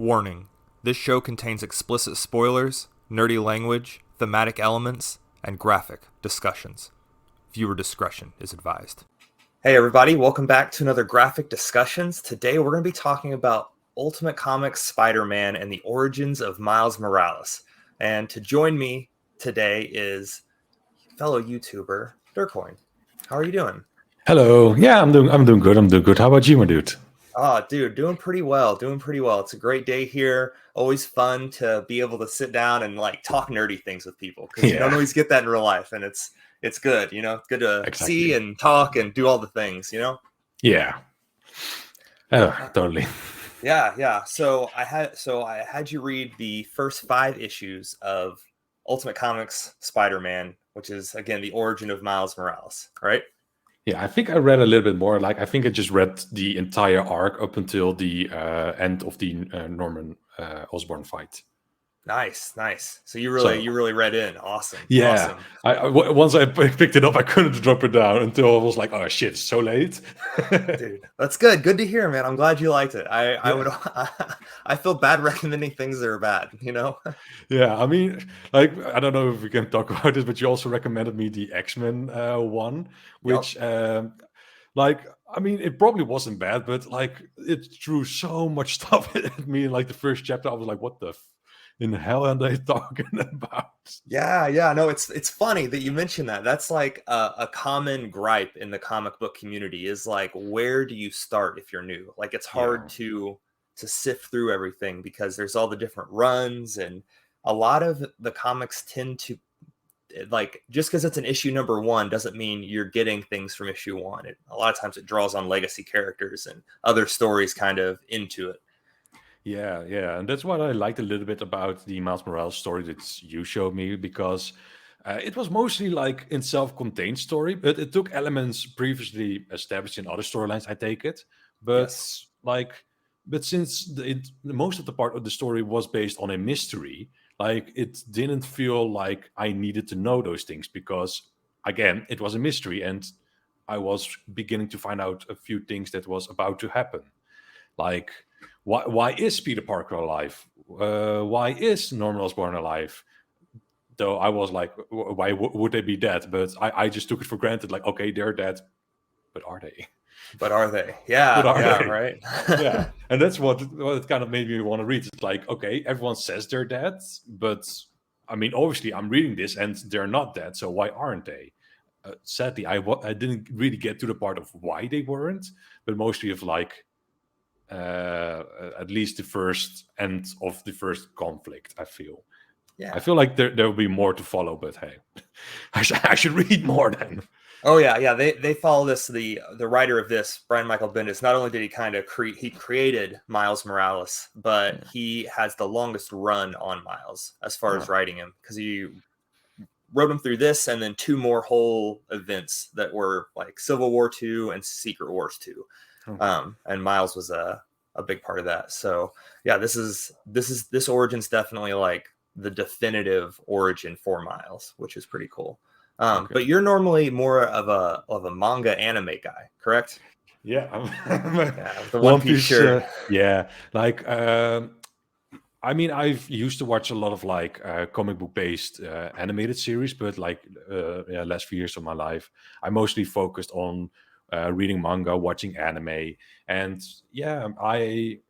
Warning: this show contains explicit spoilers, nerdy language, thematic elements, and graphic discussions. Viewer discretion is advised. Hey everybody, welcome back to another Graphic Discussions. Today we're going to be talking about Ultimate Comics Spider-Man and the origins of Miles Morales. And to join me today is fellow YouTuber Dirkoin. How are you doing? Hello. Yeah, I'm doing good. How about you, my dude? Oh, dude, doing pretty well. It's a great day here. Always fun to be able to sit down and like talk nerdy things with people because you don't Yeah, always get that in real life, and it's good, good to see exactly. and talk and do all the things. Yeah. Totally. Yeah. So I had you read the first 5 issues of Ultimate Comics Spider-Man, which is again the origin of Miles Morales, right? Yeah, I think I read a little bit more. Like, I think I just read the entire arc up until the end of the Norman Osborn fight. Nice. So you really So, you really read in. Awesome. yeah, once I picked it up, I couldn't drop it down until I was like, oh shit, it's so late. Dude, that's good. Good to hear, man. I'm glad you liked it. I would Yeah. I feel bad recommending things that are bad. Yeah, I mean, like, I don't know if we can talk about this, but you also recommended me the X-Men one, Yep. which, like, I mean, it probably wasn't bad, but like, it threw so much stuff at me in like the first chapter. I was like, what the in hell are they talking about? Yeah. No, it's funny that you mentioned that. That's like a common gripe in the comic book community is like, where do you start if you're new? Like, it's hard Yeah, to sift through everything because there's all the different runs, and a lot of the comics tend to like, just because it's an issue number 1 doesn't mean you're getting things from issue 1. A lot of times it draws on legacy characters and other stories kind of into it. yeah, and that's what I liked a little bit about the Miles Morales story that you showed me, because it was mostly like in self-contained story, but it took elements previously established in other storylines. I take it, but Yes. like, but since most of the part of the story was based on a mystery, like it didn't feel like I needed to know those things because again, it was a mystery, and I was beginning to find out a few things that was about to happen, like why is Peter Parker alive? Why is Norman Osborn alive? Though I was like, why would they be dead? But I just took it for granted. Like, okay, they're dead, but are they? But are they? But are Yeah, they? right. Yeah, and that's what it kind of made me want to read. It's like, okay, everyone says they're dead, but I mean, obviously, I'm reading this and they're not dead. So why aren't they? Sadly, I didn't really get to the part of why they weren't, but mostly of like, at least the first end of the first conflict. I Yeah. feel like there will be more to follow, but hey, I should read more then. Oh yeah. They follow this. The writer of this, Brian Michael Bendis, not only did he kind of created Miles Morales, but Yeah. he has the longest run on Miles as far as Oh, writing him because he wrote him through this and then 2 more whole events that were like Civil War 2 and Secret Wars 2. okay. And Miles was a big part of that. So yeah, this origin's definitely like the definitive origin for Miles, which is pretty cool. Okay. But you're normally more of a manga anime guy, correct? Yeah, I'm a Yeah, with the One One Piece Piece. shirt. Yeah, like, I mean, I've used to watch a lot of like comic book based animated series, but like, yeah, last few years of my life, I mostly focused on reading manga, watching anime, and yeah, I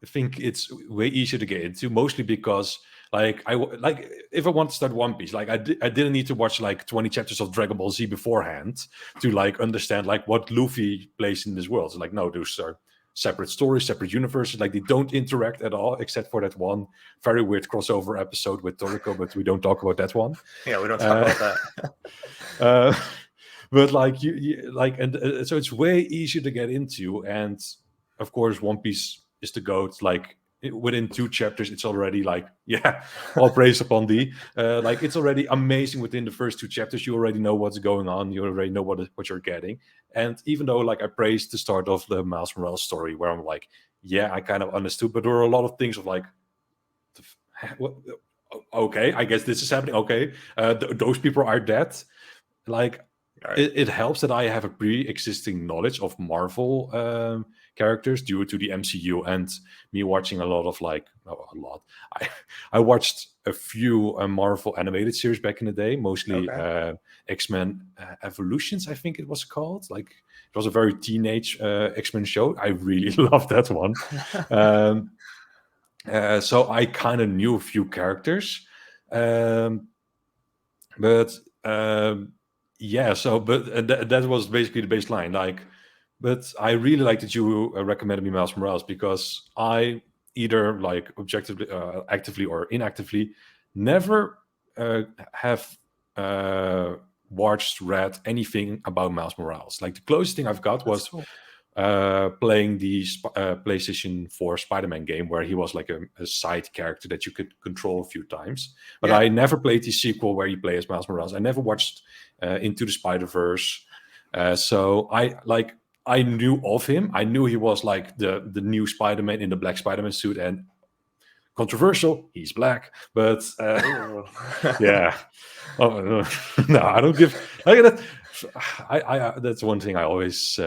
think it's way easier to get into, mostly because like like if I want to start One Piece, like I didn't need to watch like 20 chapters of Dragon Ball Z beforehand to like understand like what Luffy plays in this world. It's like, no, those are separate stories, separate universes. Like, they don't interact at all, except for that one very weird crossover episode with Toriko, but we don't talk about that one. Yeah, we don't talk Uh, about that. uh, but like you like, and so it's way easier to get into, and of course, One Piece is the goat. Like, within 2 chapters, it's already like, yeah, all praise upon thee. Like, it's already amazing within the first 2 chapters. You already know what's going on. You already know what you're getting. And even though like I praised the start of the Miles Morales story, where I'm like, yeah, I kind of understood, but there were a lot of things of like, what? Okay, I guess this is happening. Okay, those people are dead. Like, Right. it helps that I have a pre-existing knowledge of Marvel characters due to the MCU and me watching a lot of I I watched a few Marvel animated series back in the day, mostly Okay. X-Men Evolutions, I think it was called. Like it was a very teenage X-Men show. I really loved that one. Um, so I kind of knew a few characters, um, but yeah. So, but that was basically the baseline. Like, but I really like that you recommended me Miles Morales because I either like objectively, actively or inactively, never have watched, read anything about Miles Morales. Like the closest thing I've got That's was cool. playing the PlayStation 4 Spider-Man game where he was like a side character that you could control a few times. But Yeah. I never played the sequel where you play as Miles Morales. I never watched Into the Spider-Verse. So I knew of him. I knew he was like the new Spider-Man in the black Spider-Man suit, and controversial, he's black. But Ooh. yeah. Oh, no, I don't give. Like that. That's one thing I always hate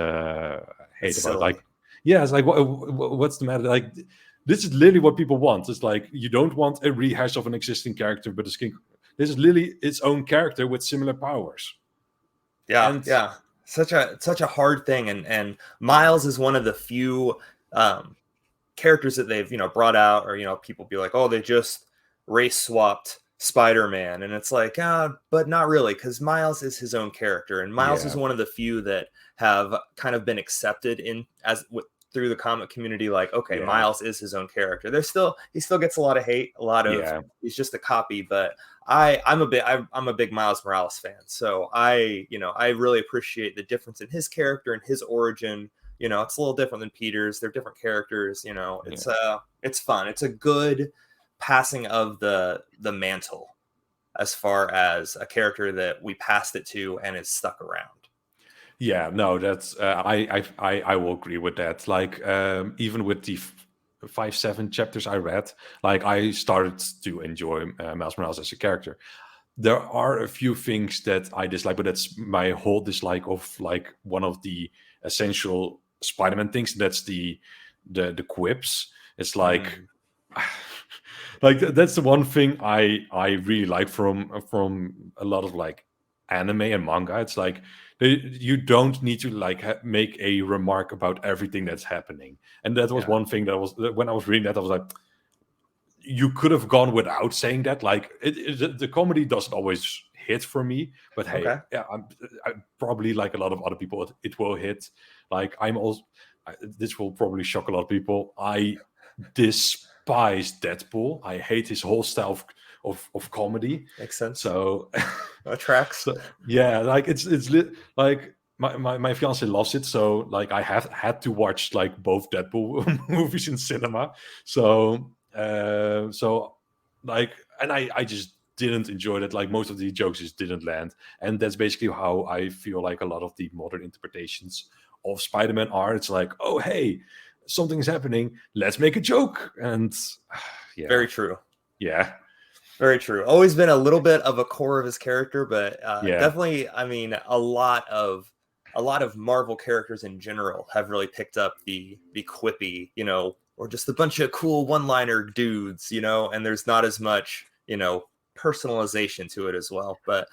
It's about. silly. Like, yeah, it's like, what's the matter? Like, this is literally what people want. It's like you don't want a rehash of an existing character, but this is literally its own character with similar powers. Yeah, And yeah. Such a hard thing, and Miles is one of the few characters that they've brought out, or people be like, oh, they just race swapped Spider-Man, and it's like, but not really, because Miles is his own character, and Miles is yeah, one of the few that have kind of been accepted through the comic community. Like, okay, yeah, Miles is his own character. He still gets a lot of hate, a lot of yeah, he's just a copy, but I'm a big Miles Morales fan, so I really appreciate the difference in his character and his origin. It's a little different than Peter's. They're different characters. yeah. It's fun. It's a good passing of the mantle as far as a character that we passed it to and it's stuck around. Yeah, no, that's I will agree with that. Like even with the 5-7 chapters I read, like I started to enjoy Miles Morales as a character. There are a few things that I dislike, but that's my whole dislike of like one of the essential Spider-Man things. That's the quips. It's like Mm. like that's the one thing I really like from a lot of like anime and manga. It's like you don't need to like make a remark about everything that's happening. And that was Yeah. one thing that was when I was reading that I was like, you could have gone without saying that. Like the comedy doesn't always hit for me, but hey, Okay. yeah, I probably like a lot of other people, it will hit. Like I'm also, this will probably shock a lot of people. I despise Deadpool. I hate his whole style of comedy. Makes sense. So, That tracks. so yeah, like like my fiance loves it, so like I have had to watch like both Deadpool movies in cinema. So so like, and I just didn't enjoy that. Like most of the jokes just didn't land, and that's basically how I feel like a lot of the modern interpretations of Spider-Man are. It's like, oh hey, something's happening, let's make a joke. And yeah, Very true. yeah, Very true. Always been a little bit of a core of his character, but yeah, definitely, I mean, a lot of Marvel characters in general have really picked up the quippy, or just a bunch of cool one-liner dudes, and there's not as much, personalization to it as well. But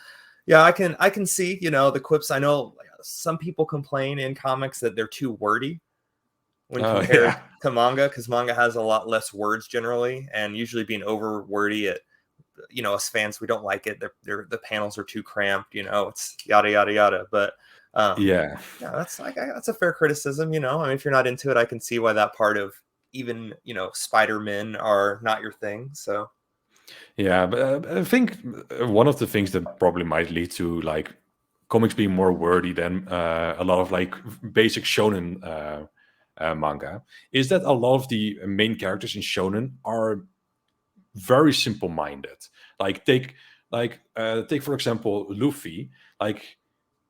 yeah, I can see, the quips. I know some people complain in comics that they're too wordy when compared yeah, to manga, because manga has a lot less words generally, and usually being over wordy, as fans, we don't like it. The panels are too cramped, it's yada yada yada. But yeah. yeah, that's a fair criticism. I mean, if you're not into it, I can see why that part of even Spider-Men are not your thing. So Yeah, but I think one of the things that probably might lead to like comics being more wordy than a lot of like basic shonen manga is that a lot of the main characters in shonen are very simple-minded. Like take for example Luffy. Like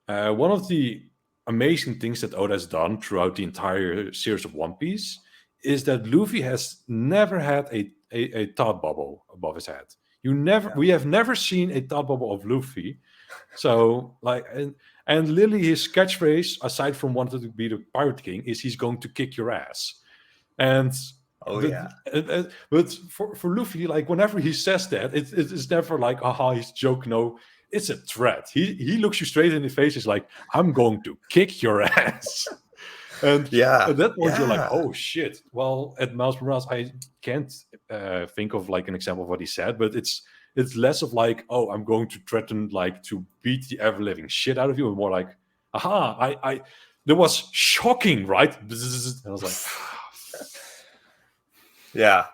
one of the amazing things that Oda has done throughout the entire series of One Piece is that Luffy has never had a thought bubble above his head. yeah, We have never seen a thought bubble of Luffy. So like, And literally his catchphrase, aside from wanting to be the Pirate King, is he's going to kick your ass. And Oh yeah. but for Luffy, like whenever he says that, it's never like, aha, he's joking. No, it's a threat. He looks you straight in the face. He's like, I'm going to kick your ass. And at that point, you're like, oh shit. Well, at Miles Morales, I can't think of like an example of what he said, but it's less of like, oh, I'm going to threaten like to beat the ever living shit out of you, and more like, aha, I that was shocking, right? And I was like, yeah.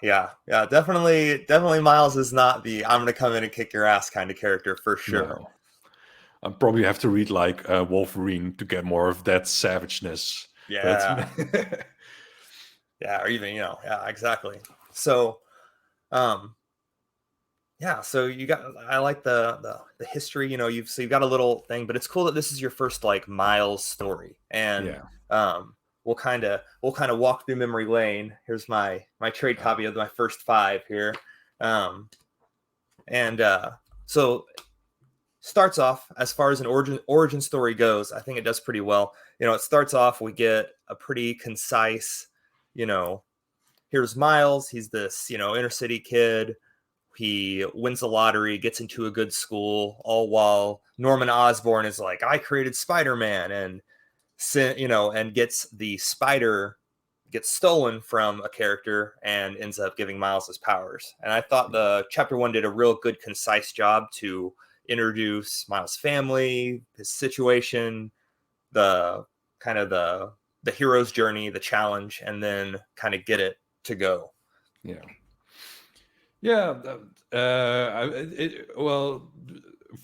Definitely Miles is not the I'm gonna come in and kick your ass kind of character for sure. No. I probably have to read like Wolverine to get more of that savageness. Yeah. Yeah, or even, yeah, exactly. So, yeah, so I like the history, you've got a little thing, but it's cool that this is your first like Miles story. And we'll kind of walk through memory lane. Here's my trade copy of my first 5 here. So starts off, as far as an origin story goes, I think it does pretty well. It starts off, we get a pretty concise, here's Miles. He's this, inner city kid. He wins the lottery, gets into a good school, all while Norman Osborn is like, I created Spider-Man, and gets the spider gets stolen from a character and ends up giving Miles his powers. And I thought the chapter 1 did a real good, concise job to introduce Miles' family, his situation, the kind of the hero's journey, the challenge, and then kind of get it to go. Well,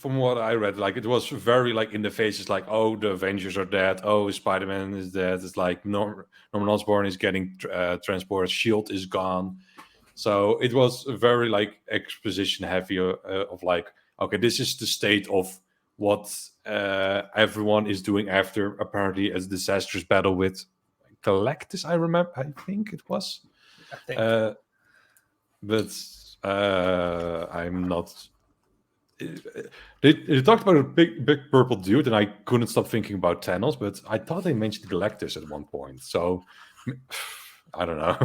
from what I read, like it was very like in the face. It's like, oh, the Avengers are dead. Oh, Spider-Man is dead. It's like Norman Osborn is getting transported. Shield is gone. So it was very like exposition heavy of like, okay, this is the state of what everyone is doing after apparently a disastrous battle with Galactus. I think it was. But I'm not. They talked about a big purple dude, and I couldn't stop thinking about Thanos. But I thought they mentioned Galactus at one point, so I don't know.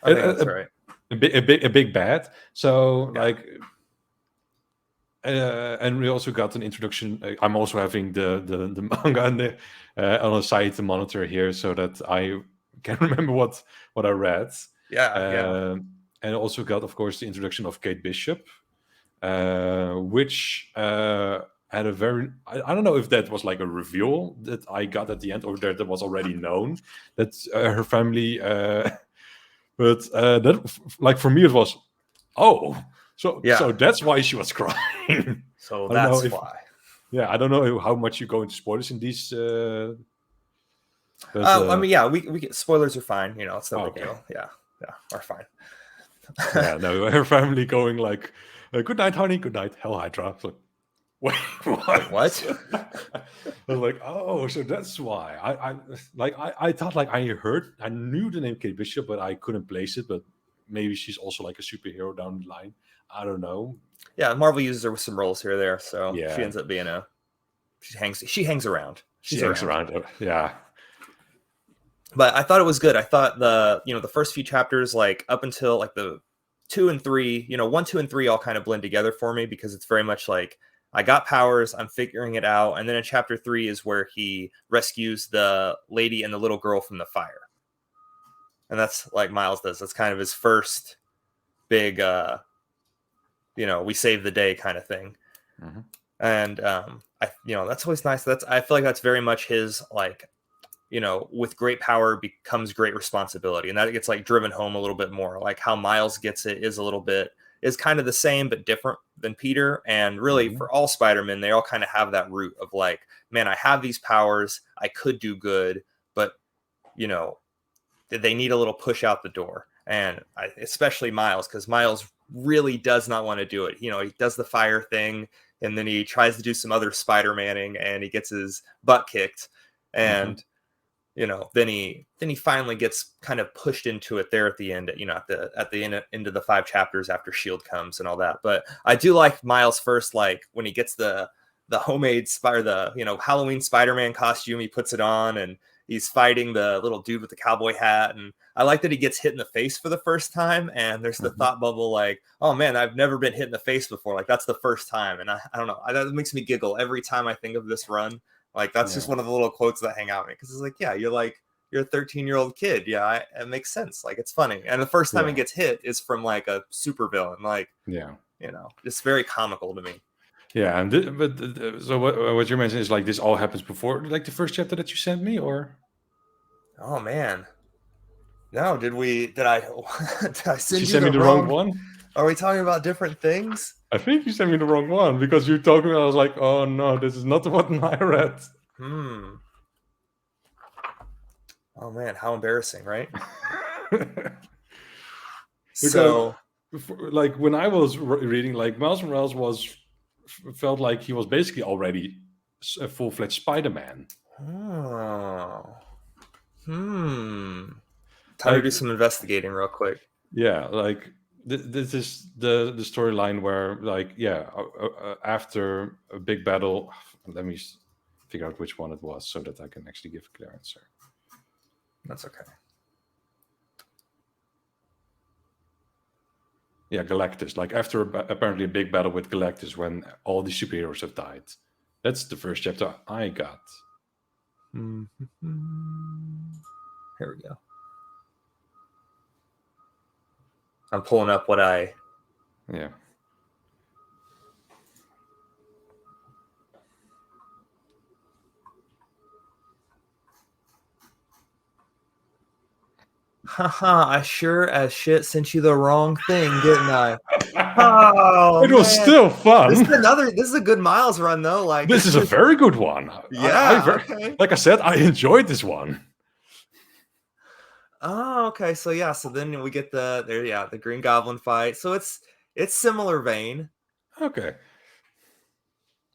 I think that's right. A big bad. So like, and we also got an introduction. I'm also having the manga and on the side to monitor here, so that I can remember what I read. And also got, of course, the introduction of Kate Bishop, which had a very... I don't know if that was like a reveal that I got at the end, or that was already known, that her family... but that, like, for me, it was, oh, so that's why she was crying. So that's why. Yeah, I don't know how much you go into spoilers in these... I mean, we get... Spoilers are fine, it's no big deal. Yeah, are fine. No, her family going like, good night, honey, good night, Hell Hydra. Like, wait, what? I was like, oh, so that's why. I thought like I knew the name Kate Bishop, but I couldn't place it. But maybe she's also like a superhero down the line. I don't know. Yeah, Marvel uses her with some roles here or there, so she ends up being she hangs around. She hangs around. Yeah. But I thought it was good. I thought the first few chapters, like up until like the 2 and 3, 1, 2, and 3 all kind of blend together for me, because it's very much like, I got powers, I'm figuring it out. And then in chapter 3 is where he rescues the lady and the little girl from the fire. And that's like Miles does. That's kind of his first big, we save the day kind of thing. Mm-hmm. And, that's always nice. I feel like that's very much his, like, with great power becomes great responsibility. And that gets like driven home a little bit more. Like how Miles gets it is kind of the same, but different than Peter. And really for all Spider-Men, they all kind of have that root of like, man, I have these powers. I could do good, but they need a little push out the door. And especially Miles, because Miles really does not want to do it. He does the fire thing, and then he tries to do some other Spider-Maning, and he gets his butt kicked. And then he finally gets kind of pushed into it there at the end, at the end of the 5 chapters after Shield comes and all that. But I do like Miles first, like when he gets the homemade Halloween Spider-Man costume. He puts it on and he's fighting the little dude with the cowboy hat. And I like that he gets hit in the face for the first time. And there's the thought bubble like, oh man, I've never been hit in the face before. Like that's the first time. And I don't know. That makes me giggle every time I think of this run. Like that's just one of the little quotes that hang out at me. Because it's like, yeah, you're a 13-year-old kid. Yeah, it makes sense. Like it's funny. And the first time he gets hit is from like a supervillain. Like, it's very comical to me. Yeah, and so what you're mentioning is like this all happens before like the first chapter that you sent me, or? Oh man, no. Did I send you send me the wrong one? Are we talking about different things? I think you sent me the wrong one because you told me I was like, oh no, this is not the one I read. Oh man, how embarrassing, right? So, like when I was reading, like Miles Morales felt like he was basically already a full-fledged Spider-Man. Time to do some investigating real quick. Yeah, like this is the storyline where, like, after a big battle, let me figure out which one it was so that I can actually give a clear answer. That's okay. Yeah, Galactus. Like after apparently a big battle with Galactus when all the superheroes have died. That's the first chapter I got. Here we go. I'm pulling up what I... Yeah. Haha, I sure as shit sent you the wrong thing, didn't I? Oh, it was still fun. This is a good Miles run though. Like this is a very good one. Yeah. Like I said, I enjoyed this one. Oh, okay. So then we get the Green Goblin fight. So it's similar vein. Okay.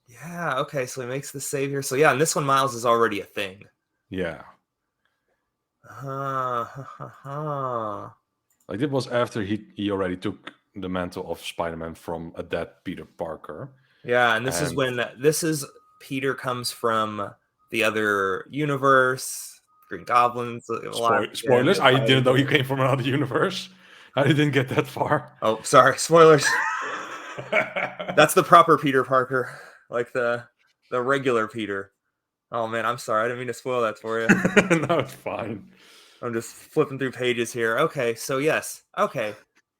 Yeah, okay. So he makes the save here. So yeah, and this one Miles is already a thing. Yeah. Like it was after he already took the mantle of Spider-Man from a dead Peter Parker. Yeah, and this is Peter comes from the other universe, Green Goblins. Spoilers, I didn't know he came from another universe. I didn't get that far. Oh, sorry, spoilers. That's the proper Peter Parker, like the regular Peter. Oh man, I'm sorry. I didn't mean to spoil that for you. No, it's fine. I'm just flipping through pages here. Okay, so yes. Okay.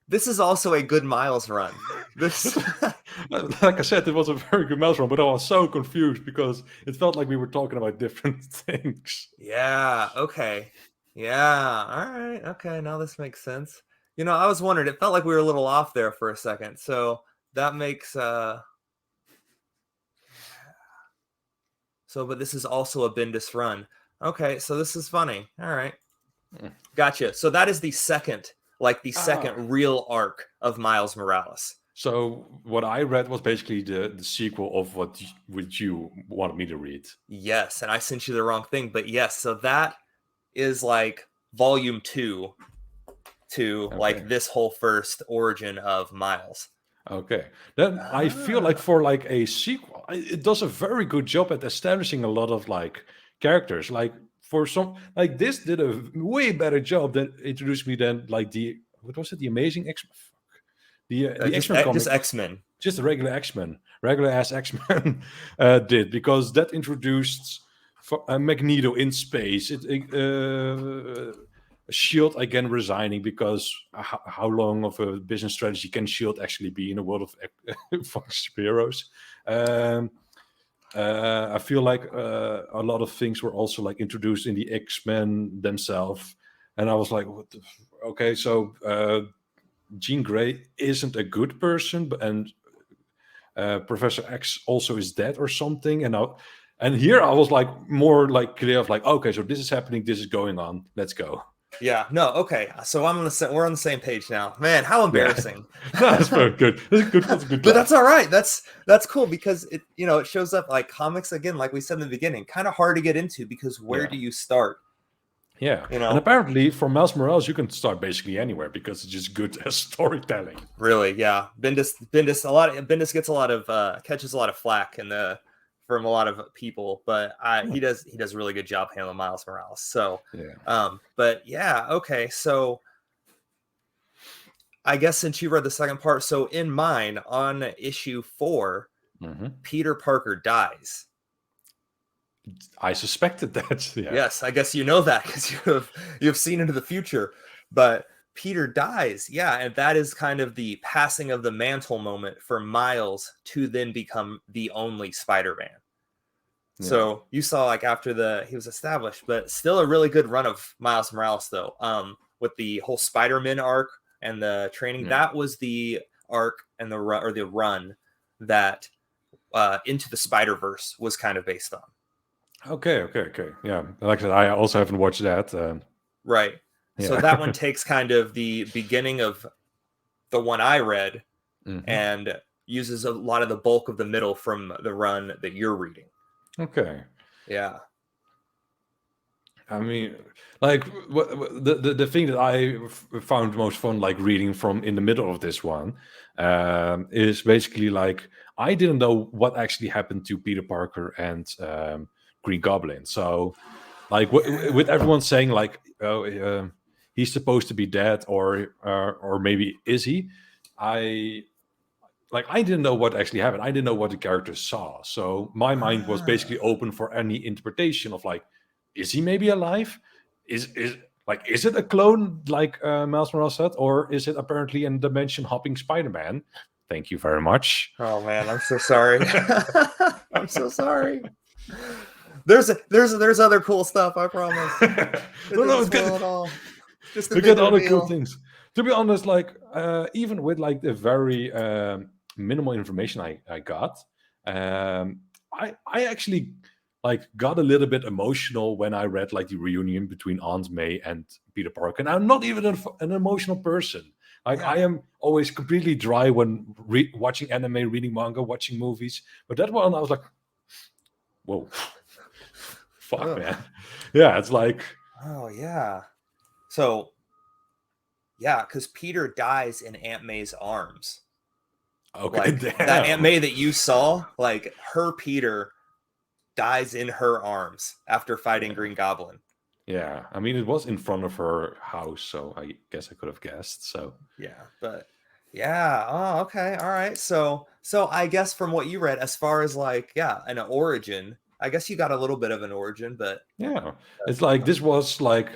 This is also a good Miles run. Like I said, it was a very good Miles run, but I was so confused because it felt like we were talking about different things. Yeah, okay. Yeah, all right. Okay, now this makes sense. I was wondering, it felt like we were a little off there for a second. So that makes but this is also a Bendis run. Okay, so this is funny. All right. Gotcha. So that is the second real arc of Miles Morales. So what I read was basically the sequel of what you wanted me to read. Yes, and I sent you the wrong thing, but yes, so that is like volume 2 to like this whole first origin of Miles. Okay, then I feel like for like a sequel, it does a very good job at establishing a lot of like characters. Like for some, like this did a way better job than introduced me than like the Amazing X-Men. The X-Men comic, just X-Men, just the regular X-Men, regular ass X-Men did, because that introduced Magneto in space. Shield again resigning because how long of a business strategy can Shield actually be in a world of superheroes? I feel like a lot of things were also like introduced in the X-Men themselves, and I was like, okay, so Jean Grey isn't a good person, and Professor X also is dead or something, and here I was like more like clear of like, okay, so this is happening, this is going on, let's go. Yeah, no, okay. So we're on the same page now. Man, how embarrassing. Yeah. No, that's very good. That's good. But that's all right. That's cool because it shows up like comics again, like we said in the beginning, kind of hard to get into because where do you start? Yeah. And apparently for Miles Morales you can start basically anywhere because it's just good as storytelling. Really, yeah. Bendis catches a lot of flack in the from a lot of people, but he does a really good job handling Miles Morales. So, but yeah, okay. So I guess since you read the second part, so in mine on issue 4, Peter Parker dies. I suspected that. Yeah. Yes, I guess you know that because you've seen into the future. But Peter dies, yeah, and that is kind of the passing of the mantle moment for Miles to then become the only Spider-Man. So you saw like after he was established, but still a really good run of Miles Morales though. With the whole Spider-Man arc and the training, that was the arc and the run that Into the Spider-Verse was kind of based on. Okay. Yeah, like I said, I also haven't watched that. Right. Yeah. So that one takes kind of the beginning of the one I read and uses a lot of the bulk of the middle from the run that you're reading. Okay. Yeah. I mean, like the thing that I found most fun, like reading from in the middle of this one, is basically like I didn't know what actually happened to Peter Parker and Green Goblin. So, like with everyone saying like, oh, he's supposed to be dead, or maybe is he? I didn't know what actually happened. I didn't know what the characters saw. So my mind was basically open for any interpretation of like, is he maybe alive? Is it a clone like Miles Morales said, or is it apparently a dimension hopping Spider-Man? Thank you very much. Oh man, I'm so sorry. I'm so sorry. There's other cool stuff, I promise. No, it's good. At all. Just we get other cool things. To be honest, like even with like the very minimal information I got, I actually like got a little bit emotional when I read like the reunion between Aunt May and Peter Parker. And I'm not even an emotional person. Like I am always completely dry when watching anime, reading manga, watching movies. But that one, I was like, whoa, fuck, man. Yeah, it's like, oh yeah. So yeah, because Peter dies in Aunt May's arms. Okay, like that Aunt May that you saw, like her Peter dies in her arms after fighting Green Goblin. Yeah, I mean, it was in front of her house, so I guess I could have guessed. So yeah, but yeah, oh, okay, all right. So I guess from what you read, as far as like an origin, I guess you got a little bit of an origin, but yeah, it's like this was like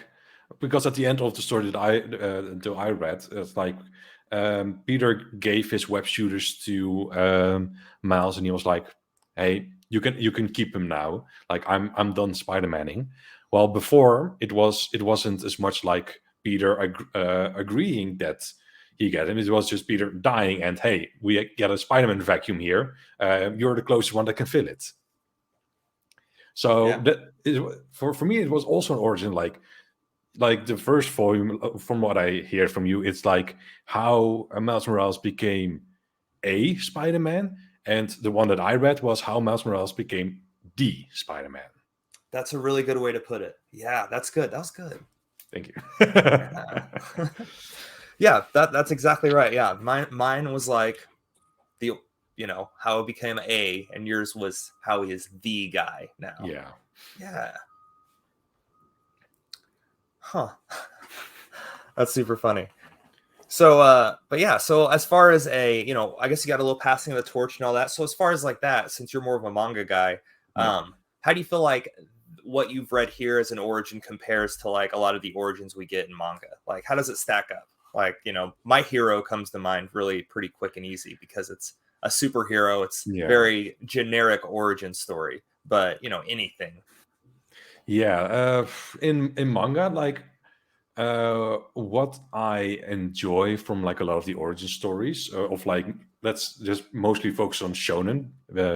because at the end of the story that I read, it's like Peter gave his web shooters to Miles, and he was like, "Hey, you can keep him now. Like I'm done Spider-Maning." Well, before it wasn't as much like Peter agreeing that he get him. It was just Peter dying, and hey, we get a Spider-Man vacuum here. You're the closest one that can fill it. So that is, for me, it was also an origin like the first volume. From what I hear from you, it's like how Miles Morales became a Spider-Man, and the one that I read was how Miles Morales became the Spider-Man. That's a really good way to put it. Yeah, that's good. That was good. Thank you. Yeah, that's exactly right. Yeah, mine was like the how it became A, and yours was how he is the guy now. Yeah. Huh. That's super funny. So, but yeah, so as far as I guess you got a little passing of the torch and all that. So as far as like that, since you're more of a manga guy, how do you feel like what you've read here as an origin compares to like a lot of the origins we get in manga? Like, how does it stack up? Like, My Hero comes to mind really pretty quick and easy because it's a superhero. It's very generic origin story, but anything. Yeah, in manga, like what I enjoy from like a lot of the origin stories of like, let's just mostly focus on shonen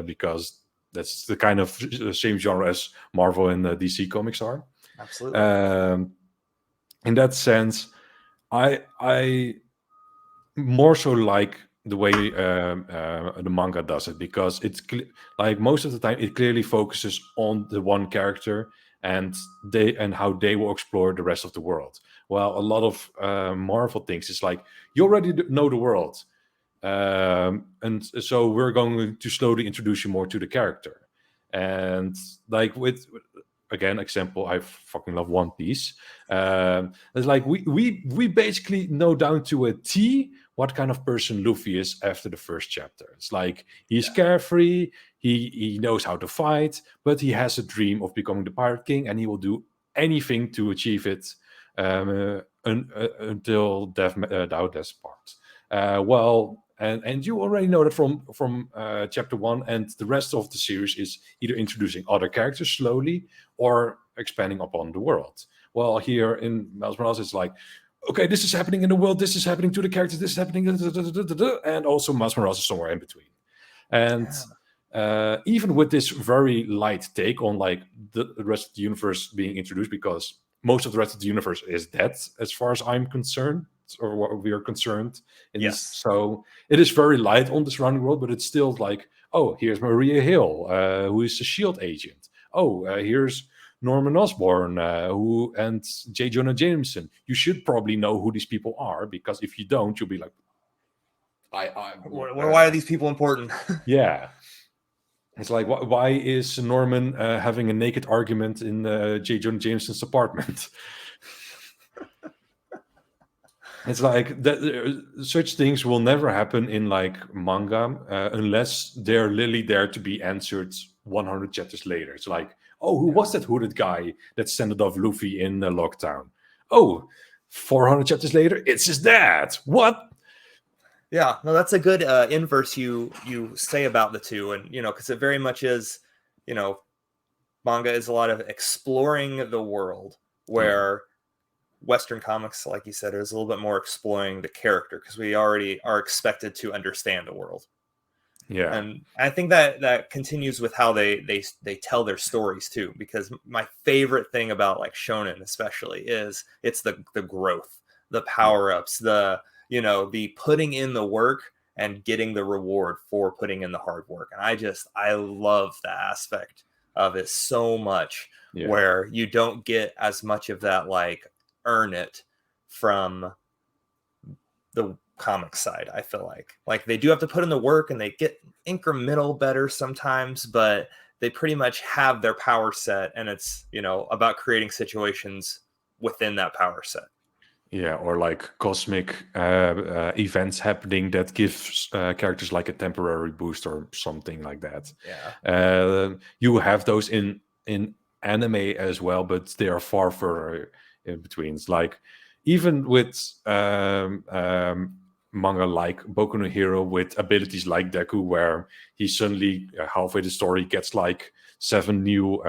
because that's the kind of same genre as Marvel and DC comics are. Absolutely. In that sense, I more so like the way the manga does it because it's like most of the time it clearly focuses on the one character and how they will explore the rest of the world. Well, a lot of Marvel things is like you already know the world, and so we're going to slowly introduce you more to the character. And like with again example, I fucking love One Piece. It's like we basically know down to a T what kind of person Luffy is after the first chapter. It's like he's carefree, he knows how to fight, but he has a dream of becoming the Pirate King, and he will do anything to achieve it until death thou death part. And you already know that from chapter 1, and the rest of the series is either introducing other characters slowly or expanding upon the world. Well, here in Miles Morales, it's like, okay, this is happening in the world, this is happening to the characters, this is happening, and also Miles Morales is somewhere in between. And even with this very light take on like the rest of the universe being introduced, because most of the rest of the universe is dead as far as I'm concerned, or what we are concerned. So it is very light on the surrounding world, but it's still like, oh, here's Maria Hill, who is a SHIELD agent. Oh, here's Norman Osborn, and J. Jonah Jameson. You should probably know who these people are, because if you don't, you'll be like, why are these people important? Yeah. It's like, why is Norman having a naked argument in J. Jonah Jameson's apartment? It's like that. Such things will never happen in like manga unless they're literally there to be answered 100 chapters later. It's like, oh, who was that hooded guy that sent off Luffy in Lockdown? Oh, 400 chapters later, it's his dad. What? Yeah, no, that's a good inverse you say about the two, and because it very much is, manga is a lot of exploring the world, where Western comics, like you said, is a little bit more exploring the character, because we already are expected to understand the world. Yeah, and I think that continues with how they tell their stories too, because my favorite thing about like shonen especially is it's the growth, the power-ups, the putting in the work and getting the reward for putting in the hard work. And I love that aspect of it so much, where you don't get as much of that like earn it from the comic side. I feel like they do have to put in the work, and they get incremental better sometimes, but they pretty much have their power set, and it's about creating situations within that power set. Yeah, or like cosmic events happening that gives characters like a temporary boost or something like that. Yeah, you have those in anime as well, but they are far further in between. It's like even with manga like Boku no Hero, with abilities like Deku, where he suddenly halfway the story gets like 7 new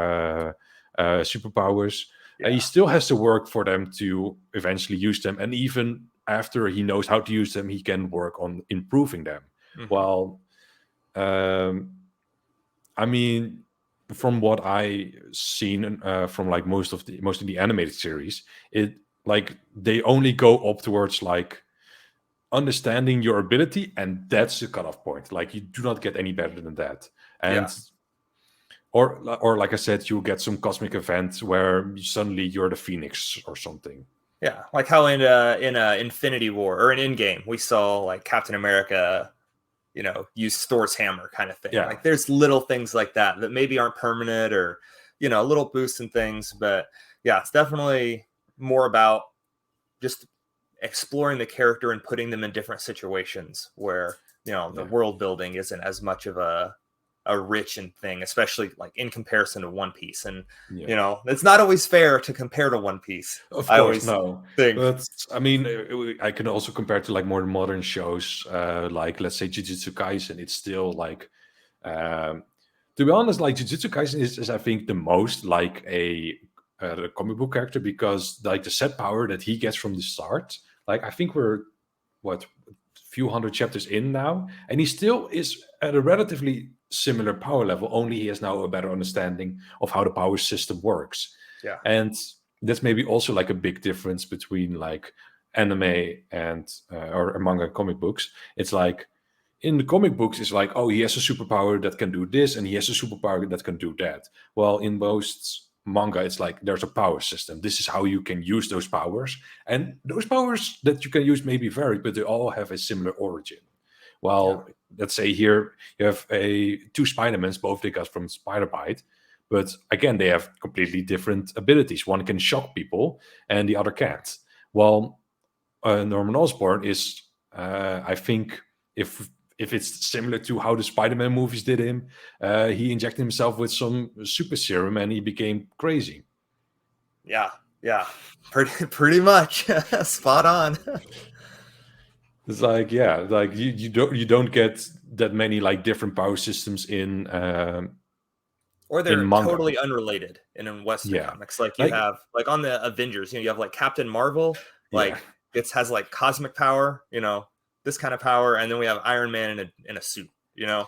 superpowers. He still has to work for them to eventually use them, and even after he knows how to use them, he can work on improving them. Well, I mean, from what I seen from like most of the animated series, it like they only go up towards like understanding your ability, and that's the cutoff point. Like you do not get any better than that. And or like I said, you get some cosmic event where suddenly you're the Phoenix or something. Yeah, like how in Infinity War or in Endgame we saw like Captain America, use Thor's hammer kind of thing. Yeah. Like there's little things like that maybe aren't permanent, or little boosts and things. But yeah, it's definitely more about just exploring the character and putting them in different situations where the world building isn't as much of a rich and thing, especially like in comparison to One Piece. And it's not always fair to compare to One Piece. Of course, no. Think. But I mean, I can also compare to like more modern shows, like let's say Jujutsu Kaisen. It's still like, to be honest, like Jujutsu Kaisen is I think the most like a comic book character, because like the set power that he gets from the start. Like I think we're few hundred chapters in now, and he still is at a relatively similar power level, only he has now a better understanding of how the power system works. And that's maybe also like a big difference between like anime and or manga and comic books. It's like in the comic books, it's like, oh, he has a superpower that can do this, and he has a superpower that can do that. Well, in most manga, it's like there's a power system. This is how you can use those powers, and those powers that you can use may be varied, but they all have a similar origin. Well, let's say here you have two Spidermans, both they got from Spider Bite, but again, they have completely different abilities. One can shock people, and the other can't. Well, Norman Osborn is, I think, if it's similar to how the Spider-Man movies did him, he injected himself with some super serum and he became crazy. Yeah, pretty much spot on. It's like, yeah, like you don't get that many like different power systems in or they're in manga. totally unrelated in Western comics. Like you have like on the Avengers, you have like Captain Marvel, like it has like cosmic power, this kind of power, and then we have Iron Man in a suit, and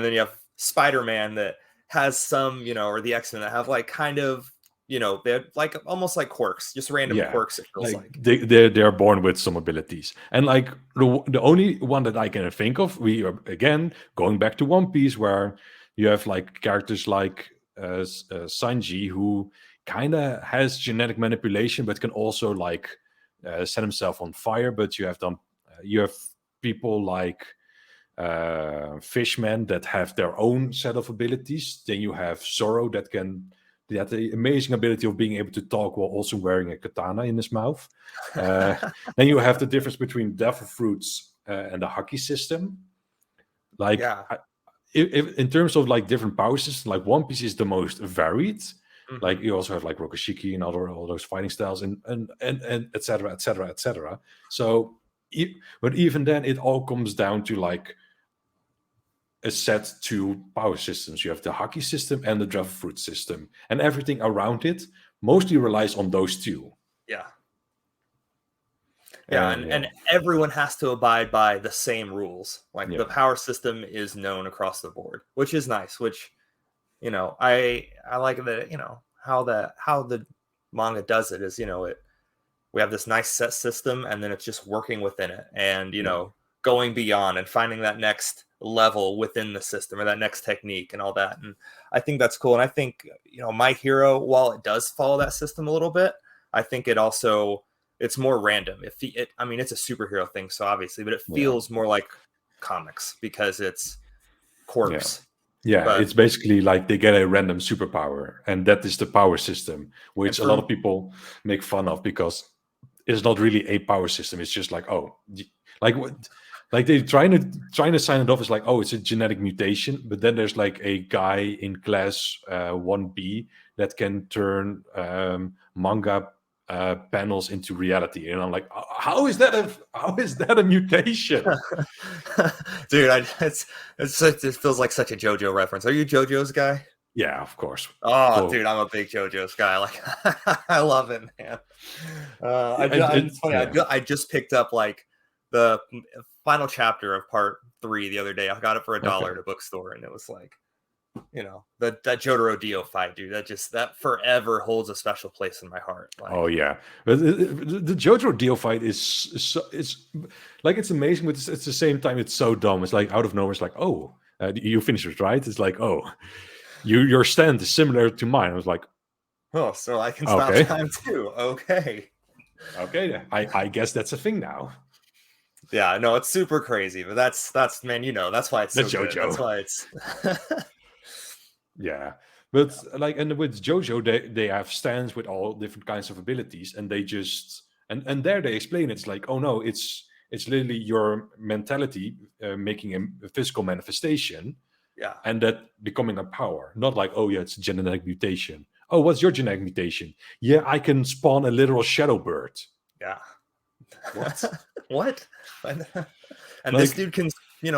then you have Spider-Man that has some, or the X-Men that have like kind of, they're like almost like quirks, just random quirks. It feels like they're born with some abilities, and like the only one that I can think of, we are again going back to One Piece, where you have like characters like Sanji, who kind of has genetic manipulation, but can also like set himself on fire. But you have people like fishmen that have their own set of abilities. Then you have Zoro that had the amazing ability of being able to talk while also wearing a katana in his mouth. Then you have the difference between devil fruits and the Haki system. Like, if in terms of like different power systems, like One Piece is the most varied. Mm-hmm. Like you also have like Rokushiki and all those fighting styles and etc. etc. etc. So, but even then, it all comes down to like a set two power systems. You have the Haki system and the devil fruit system, and everything around it mostly relies on those two. And everyone has to abide by the same rules. Like the power system is known across the board, which is nice. Which, I like that. How the manga does it is, we have this nice set system, and then it's just working within it, and going beyond and finding that next level within the system or that next technique and all that. And I think that's cool. And I think My Hero, while it does follow that system a little bit, I think it also. It's more random. It's a superhero thing, so obviously, but it feels more like comics because it's quirks. Yeah, it's basically like they get a random superpower, and that is the power system, which a lot of people make fun of because it's not really a power system. It's just like, like they're trying to sign it off as like, oh, it's a genetic mutation, but then there's like a guy in class 1B that can turn manga panels into reality, and I'm like, how is that a mutation? Dude, it feels like such a JoJo reference. Are you JoJo's guy? Yeah, of course. Oh, dude, I'm a big JoJo's guy. Like, I love it, man. It's funny. I just picked up like the final chapter of part 3 the other day. I got it for $1 at a bookstore, and it was like, that Jotaro Dio fight, dude, that forever holds a special place in my heart. Like, oh yeah, but the Jotaro Dio fight is like, it's amazing, but it's the same time it's so dumb. It's like out of nowhere. It's like, oh, you finished it, right? It's like, oh, your stand is similar to mine. I was like, oh, so I can stop time too. Okay, I guess that's a thing now. Yeah, no, it's super crazy, but that's man, that's why it's so good. That's why it's yeah. But like, and with JoJo, they have stands with all different kinds of abilities, and they just and there they explain it's like, oh no, it's literally your mentality making a physical manifestation, and that becoming a power. Not like, oh yeah, it's a genetic mutation. Oh, what's your genetic mutation? Yeah, I can spawn a literal shadow bird. Yeah. What? What? And like, this dude can,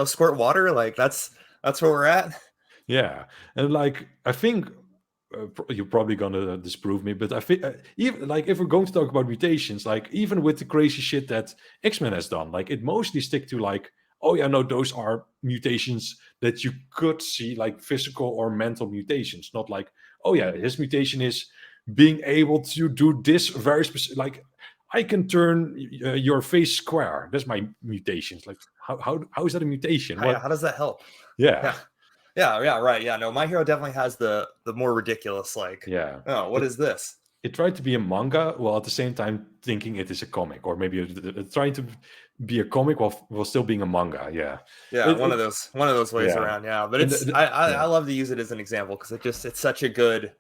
squirt water. Like that's where we're at. Yeah, and like I think you're probably gonna disprove me, but I think even like if we're going to talk about mutations, like even with the crazy shit that X-Men has done, like it mostly stick to like, oh yeah, no, those are mutations that you could see, like physical or mental mutations, not like, oh yeah, his mutation is being able to do this very specific, like I can turn your face square. That's my mutation. Like how is that a mutation? How does that help? Yeah, right. Yeah, no, My Hero definitely has the more ridiculous, like, oh, what is this? it tried to be a manga while at the same time thinking it is a comic, or maybe trying to be a comic while still being a manga. Yeah, Yeah, one of those ways yeah. around. Yeah, but And it's yeah. I love to use it as an example because it's such a good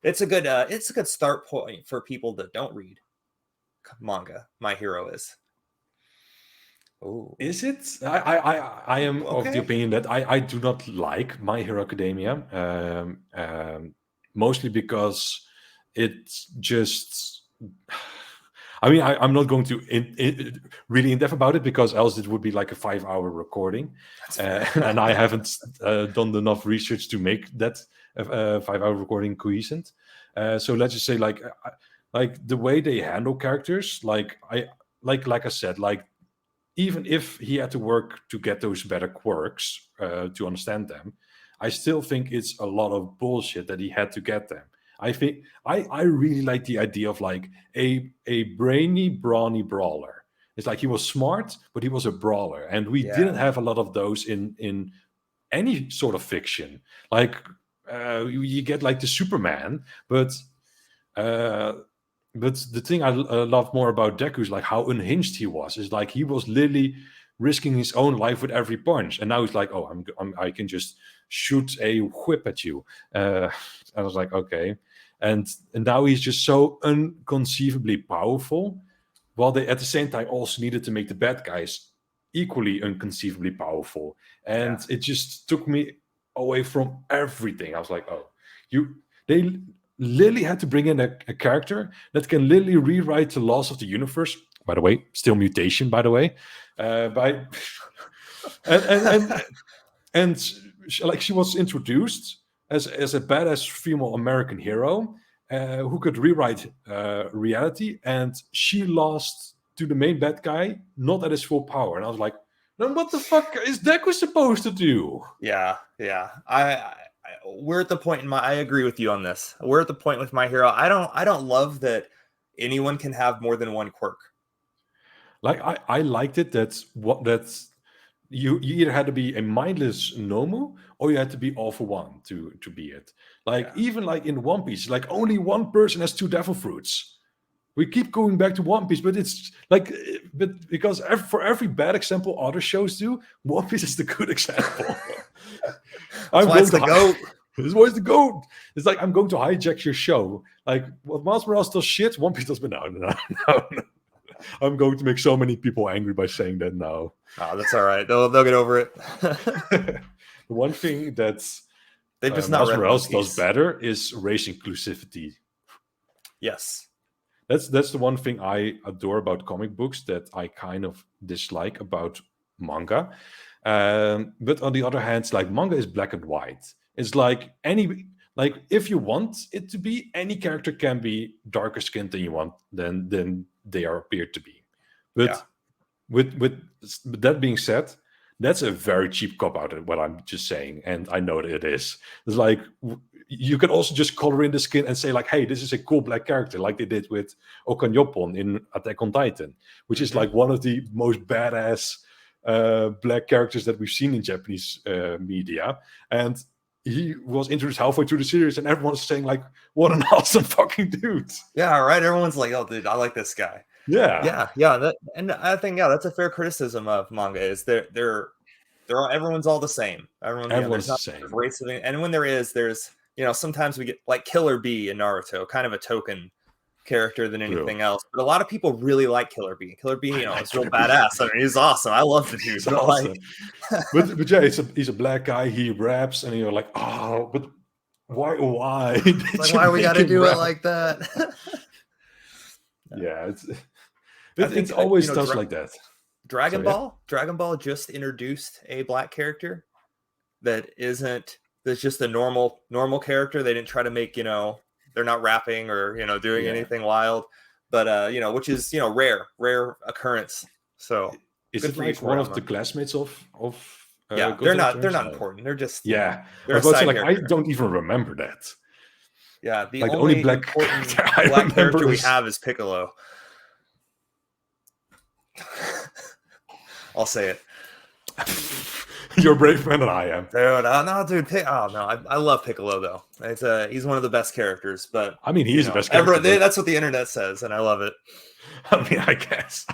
it's a good start point for people that don't read manga. My Hero is. Oh, Is it? I am of the okay. opinion that I do not like My Hero Academia, mostly because it's just. I mean, I'm not going to really in depth about it because else it would be like a 5-hour recording, and I haven't done enough research to make that 5-hour recording cohesive. So let's just say, like the way they handle characters, like I said, like even if he had to work to get those better quirks to understand them, I still think it's a lot of bullshit that he had to get them. I think I really like the idea of like a brainy, brawny brawler. It's like he was smart, but he was a brawler, and we Yeah. didn't have a lot of those in any sort of fiction. Like you get like the Superman, but the thing I love more about Deku is like how unhinged he was. Is like he was literally risking his own life with every punch, and now he's like, "Oh, I can just shoot a whip at you." I was like, "Okay," and now he's just so unconceivably powerful. While they at the same time also needed to make the bad guys equally unconceivably powerful, and it just took me away from everything. I was like, "Oh, they." Literally had to bring in a character that can literally rewrite the laws of the universe. By the way, still mutation. By the way, by and she was introduced as a badass female American hero who could rewrite reality, and she lost to the main bad guy, not at his full power. And I was like, then what the fuck is Deku supposed to do? Yeah. We're at the point in I agree with you on this. We're at the point with My Hero. I don't love that anyone can have more than one quirk. Like I liked it. That's you either had to be a mindless Nomu or you had to be all for one to be it. Like even like in One Piece, like only one person has 2 devil fruits. We keep going back to One Piece, but it's like, but because for every bad example other shows do, One Piece is the good example. That's why it's the GOAT. This was the GOAT. It's like I'm going to hijack your show. Like what Miles Morales does shit, One Piece does, but no. I'm going to make so many people angry by saying that now. Oh, that's all right. They'll get over it. The one thing that they've just not read Miles Morales does better is race inclusivity. Yes. That's the one thing I adore about comic books that I kind of dislike about manga. But on the other hand, like manga is black and white. It's like if you want it to be, any character can be darker skinned than you want than they are appeared to be. But with that being said, that's a very cheap cop out of what I'm just saying, and I know that it is. It's like you can also just color in the skin and say like, hey, this is a cool black character, like they did with Okanyopon in Attack on Titan, which is like one of the most badass black characters that we've seen in Japanese media. And he was introduced halfway through the series, and everyone's saying like, what an awesome fucking dude. Yeah, right. Everyone's like, oh, dude, I like this guy. Yeah. And I think that's a fair criticism of manga is they're all, everyone's all the same. Everyone's the same. Race of, and when there's sometimes we get like Killer Bee in Naruto, kind of a token character than anything else. But a lot of people really like Killer Bee. Killer Bee, is real badass. I mean, he's awesome. I love the dude. Awesome. but yeah, he's a black guy. He raps, and you're like, oh, but why? Like, why we got to do it like that? Yeah, it always does like that. Dragon Ball just introduced a black character that's just a normal character. They didn't try to make, they're not rapping or, doing anything wild, but, which is, rare occurrence. So is it like one of the classmates of they're not important. They're just, they're I don't even remember that. Yeah. The like only black character we have is Piccolo. I'll say it. You're a brave man than I am. Dude, no, dude. I love Piccolo though. He's one of the best characters. But I mean, he's the best character. That's what the internet says, and I love it. I mean, I guess.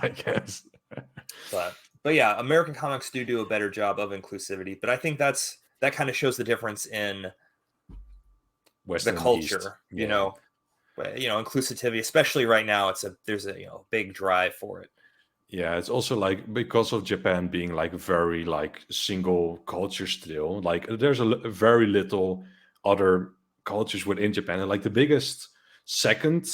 But yeah, American comics do a better job of inclusivity. But I think that kind of shows the difference in Western the culture. Inclusivity, especially right now. There's a big drive for it. Yeah, it's also like because of Japan being like very like single culture still, like there's very little other cultures within Japan. And like the biggest second,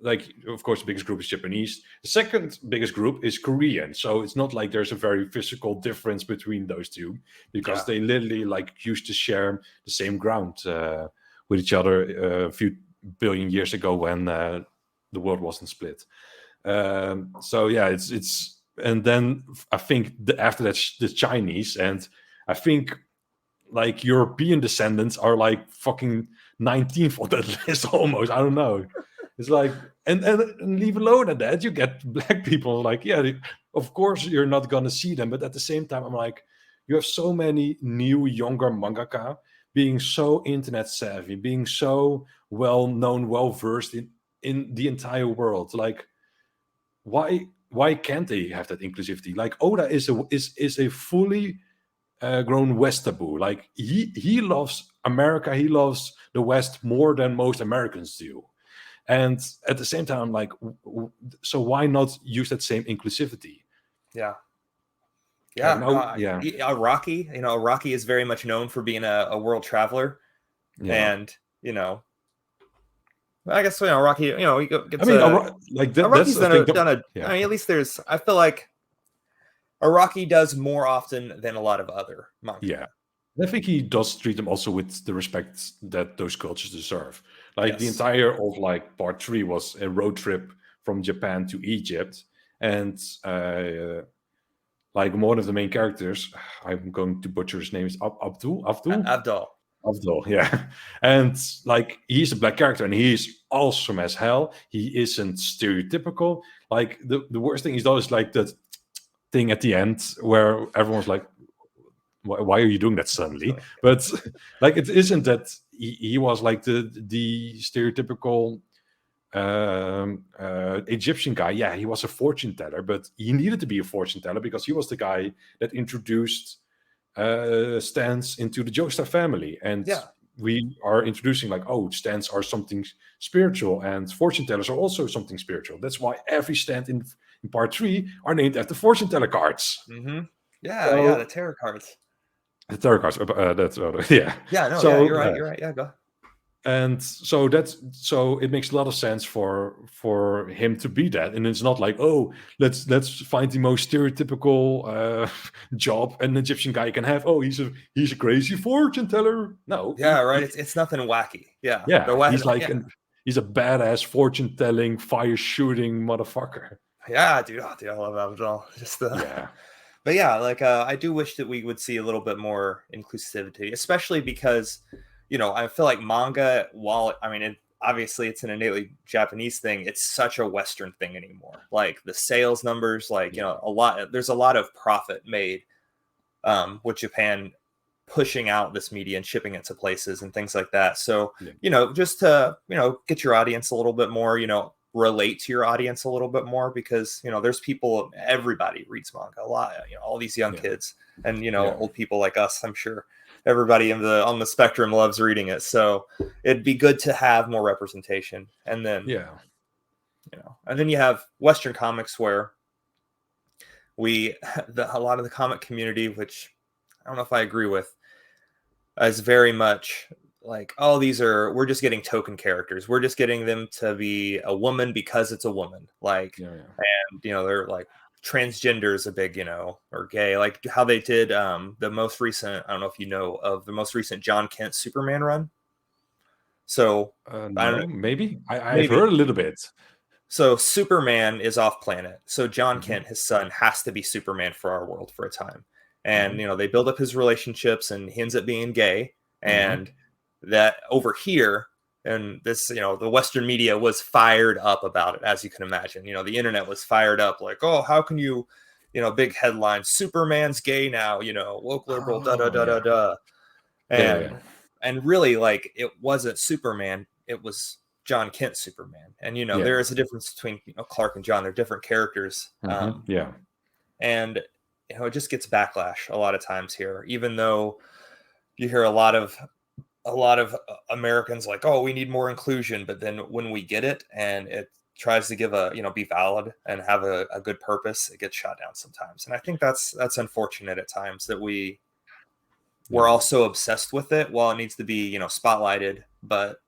like of course the biggest group is Japanese. The second biggest group is Korean. So it's not like there's a very physical difference between those two because they literally like used to share the same ground with each other a few billion years ago when the world wasn't split. So yeah, it's and then I think after that the Chinese, and I think like European descendants are like fucking 19th on that list almost. I don't know. It's like and leave alone at that you get black people like of course you're not gonna see them, but at the same time I'm like you have so many new younger mangaka being so internet savvy, being so well known, well versed in the entire world, like. Why can't they have that inclusivity? Like Oda is a fully grown West taboo. Like he loves America, he loves the West more than most Americans do. And at the same time, like, so why not use that same inclusivity? Yeah. Araki, Araki is very much known for being a world traveler, and I guess Araki, he gets. Araki's done a. I mean, at least I feel like Araki does more often than a lot of other manga. Yeah, I think he does treat them also with the respect that those cultures deserve. Like the entire of like part 3 was a road trip from Japan to Egypt, and like one of the main characters, I'm going to butcher his name, is Abdul, yeah. And like he's a black character and he's awesome as hell. He isn't stereotypical. Like the worst thing he does is like that thing at the end where everyone's like, why are you doing that suddenly? But like it isn't that he was like the stereotypical Egyptian guy. Yeah, he was a fortune teller, but he needed to be a fortune teller because he was the guy that introduced stands into the Joestar family, and we are introducing like, stands are something spiritual and fortune tellers are also something spiritual. That's why every stand in part 3 are named after fortune teller cards. Mm-hmm. The tarot cards. The tarot cards. You're right. Yeah, go. And so it makes a lot of sense for him to be that, and it's not like let's find the most stereotypical job an Egyptian guy can have. He's a crazy fortune teller. No, right. It's nothing wacky. Yeah. He's like he's a badass fortune telling, fire shooting motherfucker. Yeah, dude. I love Abdul. But like I do wish that we would see a little bit more inclusivity, especially because. I feel like manga, obviously it's an innately Japanese thing, it's such a Western thing anymore. Like the sales numbers, there's a lot of profit made with Japan pushing out this media and shipping it to places and things like that. So, just to, get your audience a little bit more, relate to your audience a little bit more because, there's people, everybody reads manga a lot, all these young kids and, old people like us, I'm sure. Everybody on the spectrum loves reading it, so it'd be good to have more representation. And then, and then you have Western comics where a lot of the comic community, which I don't know if I agree with, is very much like, we're just getting token characters. We're just getting them to be a woman because it's a woman. And they're like. Transgender is a big, or gay, like how they did the most recent, I don't know if you know of the most recent John Kent Superman run. So no, maybe I've heard a little bit. So Superman is off planet. So John Kent, his son, has to be Superman for our world for a time. And, they build up his relationships and he ends up being gay. And that over here, and this, the Western media was fired up about it, as you can imagine. The internet was fired up like, how can you, big headline, Superman's gay now, woke liberal, da da Oh da da yeah, da. yeah. And really, like, it wasn't Superman, it was John Kent's Superman. And Yeah. there is a difference between Clark and John. They're different characters. Yeah. And it just gets backlash a lot of times here, even though you hear a lot of Americans like, oh, we need more inclusion, but then when we get it and it tries to give be valid and have a good purpose, it gets shot down sometimes. And I think that's unfortunate at times, that we're all so obsessed with it while it needs to be spotlighted. But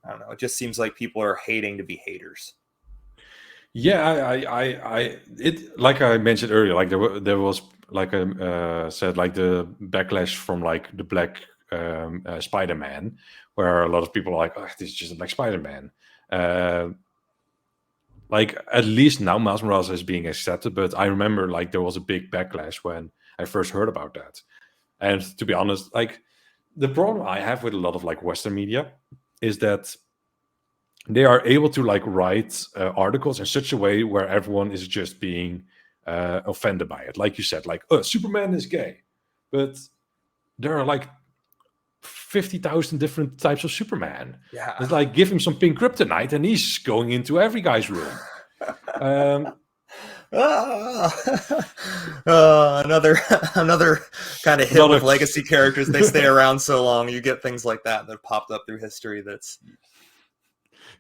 I don't know, it just seems like people are hating to be haters. Yeah, it, like I mentioned earlier, like there was, like I said, like the backlash from like the black Spider-Man, where a lot of people are like, oh, this is just a black Spider-Man. Like, at least now Miles Morales is being accepted, but I remember like there was a big backlash when I first heard about that. And to be honest, like, the problem I have with a lot of like Western media is that they are able to like write articles in such a way where everyone is just being offended by it. Like you said, like, oh, Superman is gay, but there are like 50,000 different types of Superman. Yeah. It's like, give him some pink kryptonite and he's going into every guy's room. Another kind of hit with legacy characters. They stay around so long, you get things like that popped up through history.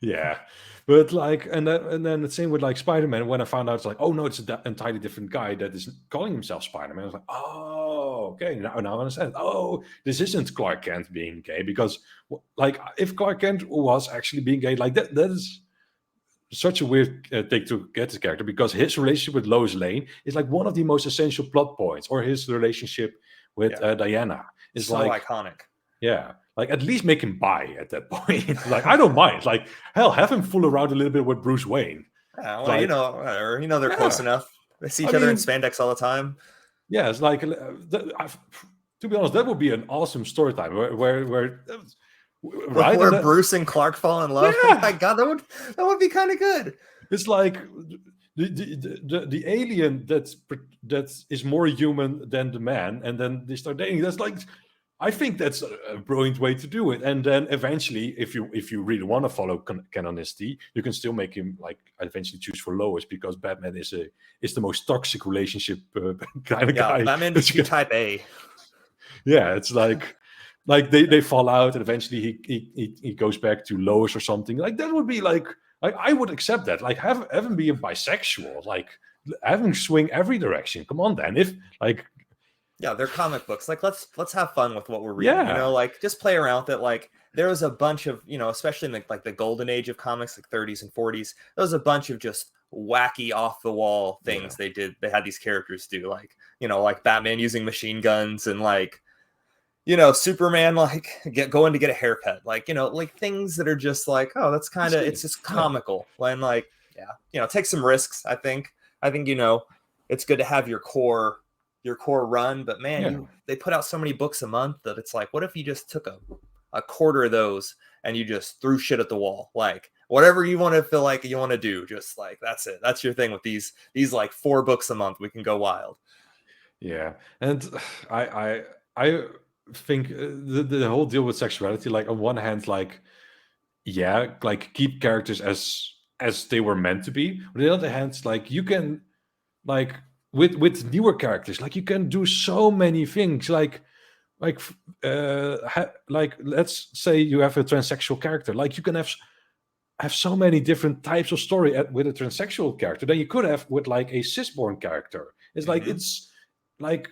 Yeah, but like, and then the same with like Spider-Man. When I found out, it's like, oh no, it's an entirely different guy that is calling himself Spider-Man. I was like, oh, okay, now I understand. Oh, this isn't Clark Kent being gay, because like, if Clark Kent was actually being gay, like that is such a weird take to get this character, because his relationship with Lois Lane is like one of the most essential plot points, or his relationship with Diana is so like iconic. Yeah, like, at least make him bi at that point. Like, I don't mind. Like, hell, have him fool around a little bit with Bruce Wayne. Yeah, well, like, whatever. They're close enough. They see each other in spandex all the time. Yeah, it's like, to be honest, that would be an awesome story time where right, where Bruce and Clark fall in love. Yeah. Oh my God, that would be kind of good. It's like the alien that is more human than the man, and then they start dating. That's like, I think that's a brilliant way to do it. And then eventually, if you really want to follow canonicity, you can still make him like eventually choose for Lois, because Batman is the most toxic relationship kind of guy. Batman is type A. Yeah, it's like they fall out, and eventually he goes back to Lois or something. Like, that would be like I would accept that. Like, have him be a bisexual. Like, have him swing every direction. Come on, then. If like. Yeah, they're comic books. Like, let's have fun with what we're reading. Yeah. Like, just play around with it. Like, there was a bunch of, especially in the golden age of comics, like 30s and 40s, there was a bunch of just wacky off the wall things they did. They had these characters do, like, like Batman using machine guns, and like, Superman like going to get a haircut, like, like things that are just like, oh, that's kind of, it's just comical. And like, take some risks. I think it's good to have your core run, but man, they put out so many books a month that it's like, what if you just took a quarter of those and you just threw shit at the wall? Like, whatever you want to feel like you want to do, just like, that's it. That's your thing with these like 4 books a month. We can go wild. Yeah, and I think the whole deal with sexuality, like, on one hand, like, yeah, like, keep characters as they were meant to be. On the other hand, like, you can, like, with newer characters, like, you can do so many things. Like let's say you have a transsexual character. Like, you can have so many different types of story with a transsexual character than you could have with like a cisborn character. It's like, it's like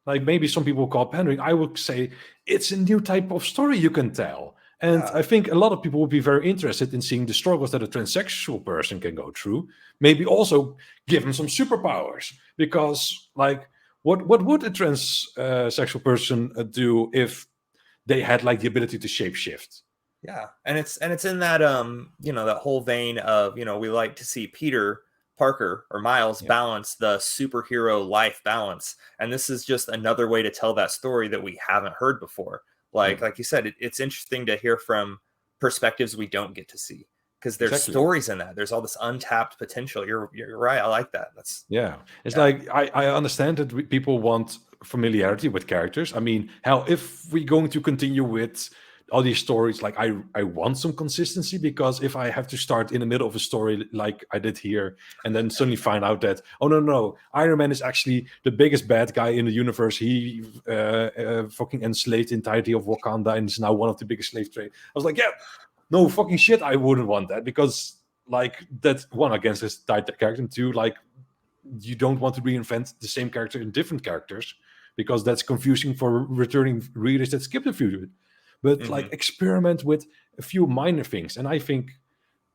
maybe some people call it pandering. I would say it's a new type of story you can tell. And I think a lot of people would be very interested in seeing the struggles that a transsexual person can go through. Maybe also give them some superpowers, because like, what would a transsexual person do if they had like the ability to shapeshift? Yeah, and it's in that that whole vein of, we like to see Peter Parker or Miles balance the superhero life balance, and this is just another way to tell that story that we haven't heard before. Like you said, it's interesting to hear from perspectives we don't get to see. because there's Exactly. stories in that. There's all this untapped potential. You're right. I like that. That's It's like I understand that people want familiarity with characters. I mean, hell, if we're going to continue with all these stories, like I want some consistency, because if I have to start in the middle of a story like I did here, and then suddenly find out that, oh no, Iron Man is actually the biggest bad guy in the universe. He fucking enslaved the entirety of Wakanda and is now one of the biggest slave trade. I was like, yeah, no fucking shit, I wouldn't want that, because like that's one, against his character, and two, like you don't want to reinvent the same character in different characters, because that's confusing for returning readers that skipped a few. But like experiment with a few minor things, and I think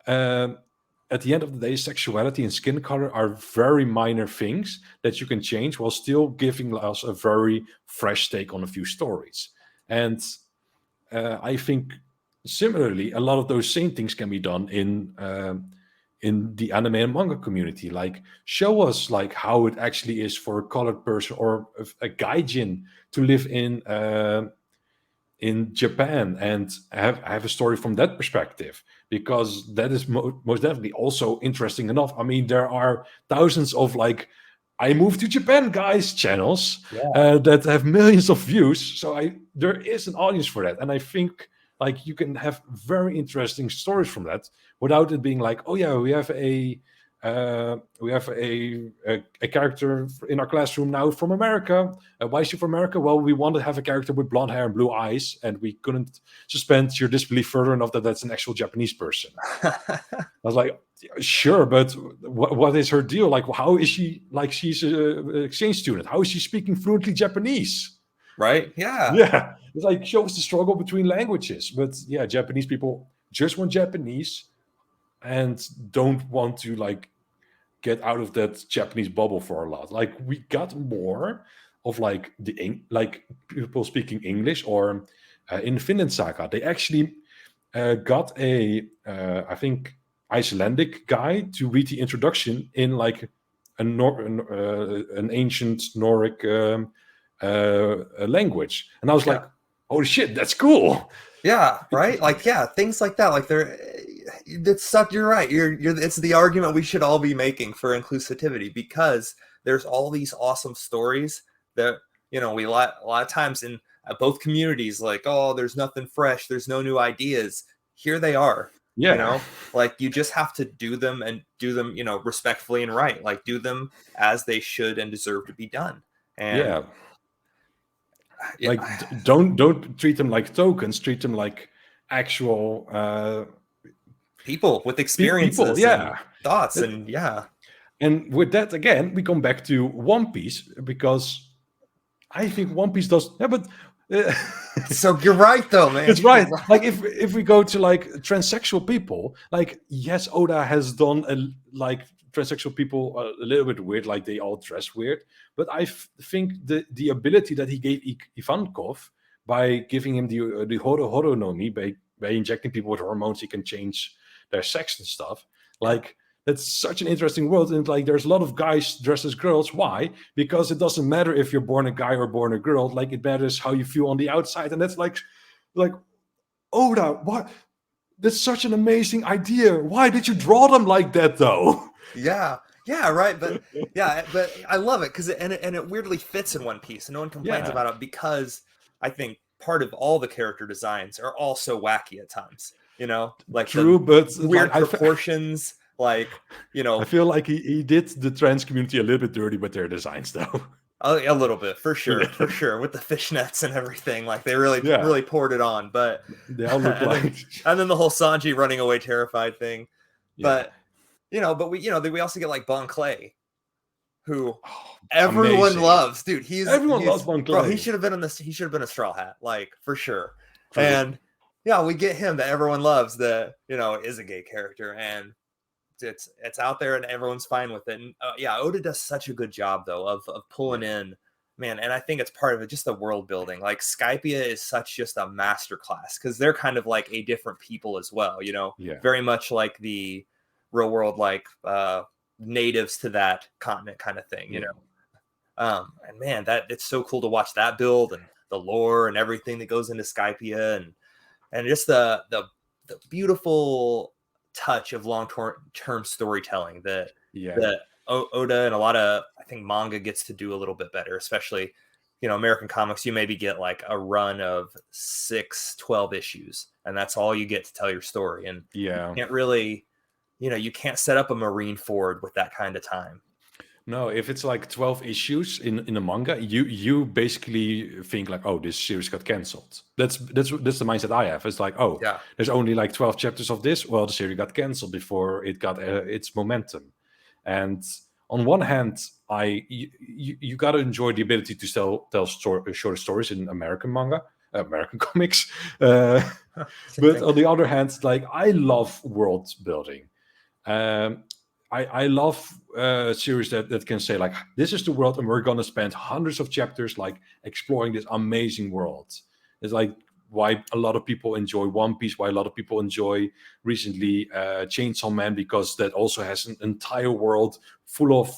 at the end of the day, sexuality and skin color are very minor things that you can change while still giving us a very fresh take on a few stories. And I think similarly, a lot of those same things can be done in the anime and manga community. Like, show us like how it actually is for a colored person or a gaijin to live in Japan, and have a story from that perspective, because that is most definitely also interesting enough. I mean, there are thousands of like I moved to Japan guys channels that have millions of views, so there is an audience for that, and I think like you can have very interesting stories from that without it being like, oh yeah, we have a character in our classroom now from America. Why is she from America? Well, we want to have a character with blonde hair and blue eyes, and we couldn't suspend your disbelief further enough that that's an actual Japanese person. I was like, sure, but what is her deal? Like, how is she, like, she's an exchange student. How is she speaking fluently Japanese? Right? Yeah. Yeah. It's like, shows the struggle between languages. But yeah, Japanese people just want Japanese and don't want to like get out of that Japanese bubble for a lot. Like, we got more of like like people speaking English, or in Finland Saga, they actually got I think Icelandic guy to read the introduction in like an ancient Noric language, and I was like, holy shit, that's cool. Yeah, right. Like, yeah, things like that. Like, it's stuff. You're right. It's the argument we should all be making for inclusivity, because there's all these awesome stories that we a lot of times in both communities, like, oh, there's nothing fresh, there's no new ideas. Here they are. Yeah. Like, you just have to do them, and do them, respectfully and right. Like, do them as they should and deserve to be done. And like, don't treat them like tokens. Treat them like actual people with experiences, and thoughts, and And with that, again, we come back to One Piece, because I think One Piece does. Yeah, but so you're right, though, man. It's right. Like, if we go to like transsexual people, like, yes, Oda has done like transsexual people a little bit weird, like they all dress weird. But I think the ability that he gave Ivankov by giving him the Horo no Mi, by injecting people with hormones, he can change their sex and stuff. Like, that's such an interesting world. And like, there's a lot of guys dressed as girls. Why? Because it doesn't matter if you're born a guy or born a girl. Like, it matters how you feel on the outside. And that's like, Oda, what? That's such an amazing idea. Why did you draw them like that, though? Yeah, right. But but I love it, because it weirdly fits in One Piece, and no one complains about it, because I think part of all the character designs are all so wacky at times. Like, true, but weird proportions. Like, I feel like he did the trans community a little bit dirty with their designs, though. A little bit, for sure, with the fishnets and everything. Like, they really poured it on. But they all look and then the whole Sanji running away terrified thing. But but we also get like Bon Clay, who everyone loves, dude. Everyone loves Bon Clay. Bro, he should have been he should have been a Straw Hat, like, for sure. And we get him, that everyone loves, that is a gay character, and it's out there, and everyone's fine with it. And Oda does such a good job, though, of pulling in, man. And I think it's part of it, just the world building. Like, Skypiea is such just a masterclass, because they're kind of like a different people as well, very much like the real world, like natives to that continent kind of thing, and man, that it's so cool to watch that build, and the lore and everything that goes into Skypiea, and just the beautiful touch of long-term storytelling that Yeah. Oda and a lot of, I think, manga gets to do a little bit better, especially, American comics. You maybe get like a run of 6-12 issues, and that's all you get to tell your story. And Yeah. you can't really, you can't set up a Marine Ford with that kind of time. No, if it's like 12 issues in a manga, you basically think like, oh, this series got cancelled. That's the mindset I have. It's like, oh, Yeah. there's only like 12 chapters of this. Well, the series got cancelled before it got its momentum. And on one hand, you got to enjoy the ability to tell shorter stories in American manga, American comics. But on the other hand, like, I love world building. I love series that can say like, this is the world, and we're gonna spend hundreds of chapters like exploring this amazing world. It's like why a lot of people enjoy One Piece, why a lot of people enjoy recently Chainsaw Man, because that also has an entire world full of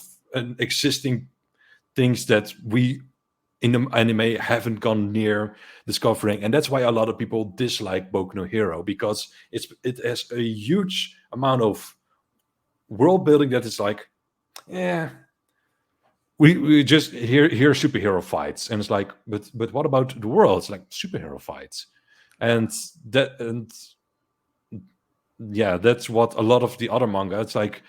existing things that we in the anime haven't gone near discovering. And that's why a lot of people dislike Boku no Hero, because it has a huge amount of world building that is like, yeah, we just hear superhero fights, and it's like, but what about the world? It's like superhero fights, and yeah, that's what a lot of the other manga. It's like,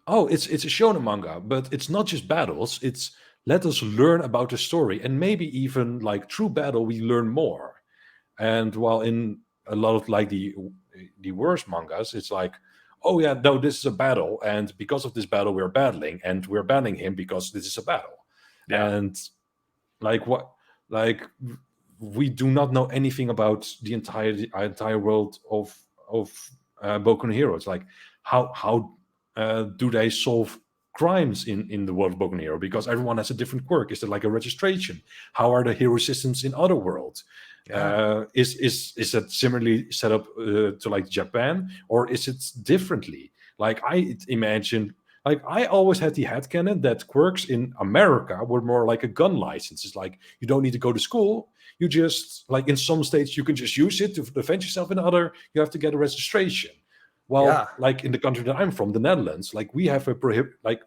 oh, it's a shonen manga, but it's not just battles. It's let us learn about the story, and maybe even like through battle we learn more. And while in a lot of like the worst mangas, it's like, oh yeah, no, this is a battle, and because of this battle we're battling, and we're battling him because this is a battle. Yeah. And like what, like we do not know anything about the entire world of Boku no Hero. It's like, how do they solve crimes in the world of Boku no Hero? Because everyone has a different quirk. Is there like a registration? How are the hero systems in other worlds? Yeah. Is that similarly set up to like Japan, or is it differently? Like, I imagine, like, I always had the headcanon that quirks in America were more like a gun license. It's like, you don't need to go to school. You just, like, in some states you can just use it to defend yourself. In other, you have to get a registration. Well, Yeah. like in the country that I'm from, the Netherlands, like we have a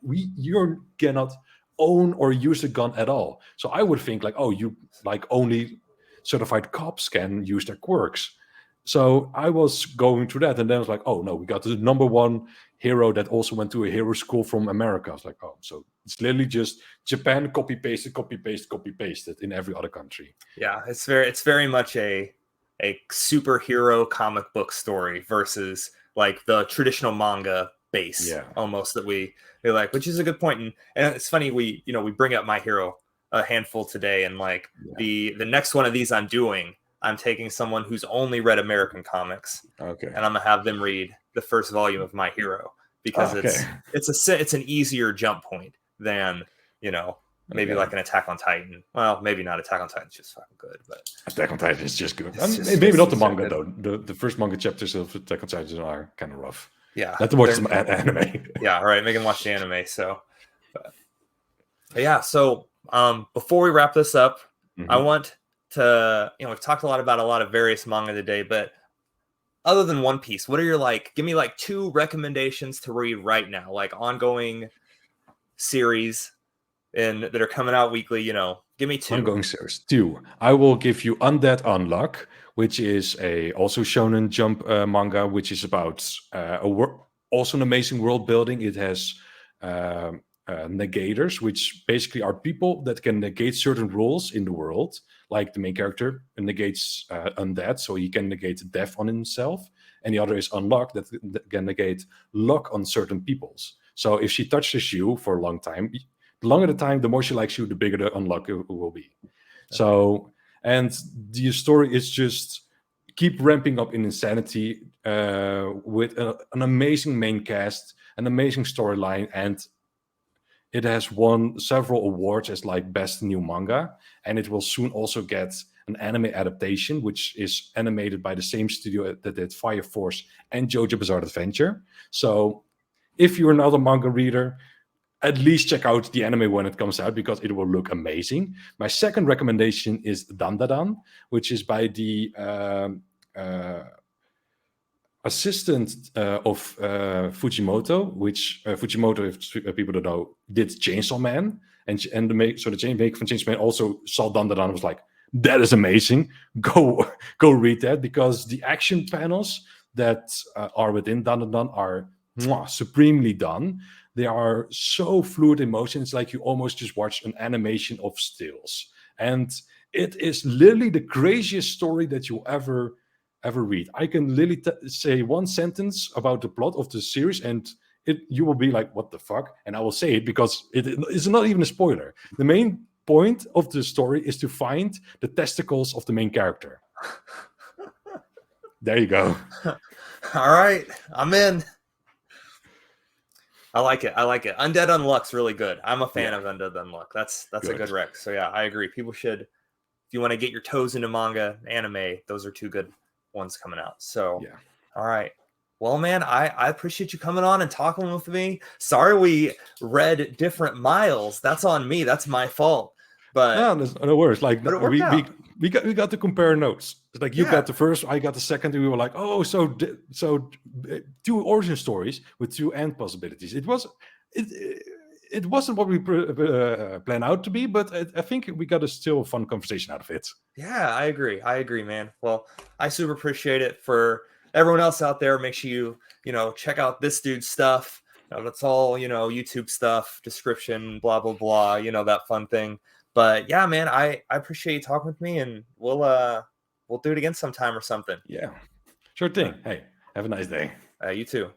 you cannot own or use a gun at all. So I would think like, oh, you like only certified cops can use their quirks. So I was going through that, and then I was like, oh no, we got the number one hero that also went to a hero school from America. I was like, oh, so it's literally just Japan copy pasted in every other country. Yeah, it's very much a superhero comic book story versus like the traditional manga base, almost, that we like, which is a good point. And it's funny, we bring up My Hero a handful today, and like the next one of these I'm taking someone who's only read American comics, Okay, and I'm gonna have them read the first volume of My Hero, because it's an easier jump point than maybe like an Attack on Titan. Well, maybe not. Attack on Titan's just fucking good, but Attack on Titan is just good. Maybe not the manga though. The first manga chapters of Attack on Titan are kind of rough. Yeah, let them watch some anime. Yeah, right. Make them watch the anime. So, but yeah. So, before we wrap this up, I want to, we've talked a lot about a lot of various manga today, but other than One Piece, what are your give me like 2 recommendations to read right now, like ongoing series that are coming out weekly. Give me 2 ongoing series. 2. I will give you Undead Unluck, which is also Shonen Jump manga, which is about also an amazing world building. It has negators, which basically are people that can negate certain rules in the world. Like the main character negates undead, so he can negate death on himself. And the other is Unluck, that can negate luck on certain peoples. So if she touches you for a long time, the longer the time, the more she likes you, the bigger the unluck it will be. Okay. So, and the story is just keep ramping up in insanity with an amazing main cast, an amazing storyline, and it has won several awards as like best new manga, and it will soon also get an anime adaptation, which is animated by the same studio that did Fire Force and JoJo Bizarre Adventure. So if you're another manga reader, at least check out the anime when it comes out, because it will look amazing. My second recommendation is Dandadan, which is by the assistant of Fujimoto, which Fujimoto, if people don't know, did Chainsaw Man, and the maker from Chainsaw Man also saw Dandadan and was like, "That is amazing. Go read that," because the action panels that are within Dandadan are supremely done. They are so fluid in motion. It's like you almost just watch an animation of stills, and it is literally the craziest story that you'll ever read. I can literally say one sentence about the plot of the series, and you will be like, "What the fuck?" And I will say it because it is not even a spoiler. The main point of the story is to find the testicles of the main character. There you go. All right, I'm in. I like it. Undead Unluck's really good. I'm a fan of Undead Unluck. That's good. A good rec. So yeah, I agree. People should, if you want to get your toes into manga, anime, those are two good ones coming out. So yeah. All right. Well, man, I appreciate you coming on and talking with me. Sorry we read different miles. That's on me. That's my fault. But no worries. Like we got to compare notes. It's like you got the first, I got the second, and we were like, oh, so two origin stories with two end possibilities. It wasn't what we planned out to be, but I think we got a still fun conversation out of it. Yeah, I agree, man. Well, I super appreciate it. For everyone else out there, make sure you check out this dude's stuff. That's all, YouTube stuff, description, blah, blah, blah, that fun thing. But yeah, man, I appreciate you talking with me, and we'll do it again sometime or something. Yeah, sure thing. Hey, have a nice day. You too.